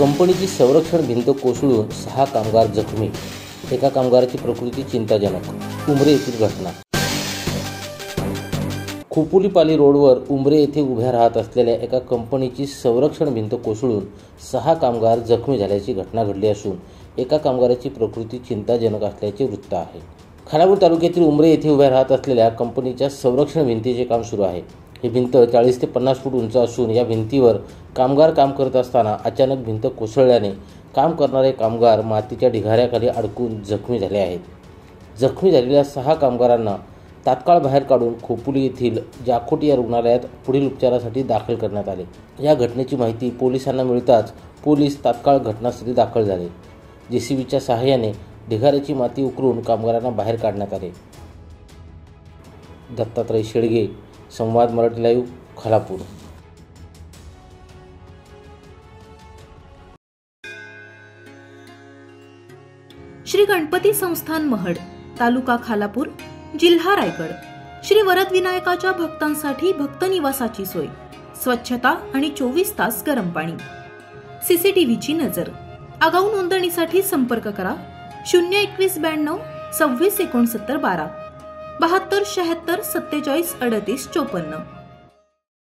कंपनीची संरक्षण भिंत कोसळून 6 कामगार जखमी. एका कामगाराची प्रकृती चिंताजनक. उमरे येथील घटना. खोपोलीपाली रोडवर उमरे येथे उभ्या राहत असलेल्या एका कंपनीची संरक्षण भिंत कोसळून 6 कामगार जखमी झाल्याची घटना घडली असून एका कामगाराची प्रकृती चिंताजनक असल्याचे वृत्त आहे. खानापूर तालुक्यातील उमरे येथे उभ्या राहत असलेल्या कंपनीच्या संरक्षण भिंतीचे काम सुरू आहे. ही भिंत 40 ते 50 फूट उंच असून या भिंतीवर कामगार काम करत असताना अचानक भिंत कोसळल्याने काम करणारे कामगार मातीच्या ढिगाऱ्याखाली अडकून जखमी झाले आहेत. जखमी झालेल्या 6 कामगारांना तात्काळ बाहेर काढून खोपोली येथील जाखोटी या रुग्णालयात पुढील उपचारासाठी दाखल करण्यात आले. या घटनेची माहिती पोलिसांना मिळताच पोलीस तात्काळ घटनास्थळी दाखल झाले. जेसीबीच्या सहाय्याने ढिगाऱ्याची माती उकरून कामगारांना बाहेर काढण्यात आले. दत्तात्रय शेडगे, संवाद मराठी लाईव्ह, खालापूर. श्री गणपती संस्थान महड, तालुका खालापूर, जिल्हा रायगड. श्री वरद विनायकाच्या भक्तांसाठी भक्त निवासाची सोय, स्वच्छता आणि 24 तास गरम पाणी. सीसीटीव्हीची नजर. आगाऊ नोंदणीसाठी संपर्क करा 02192 26 69 12 72 76 47 38 54.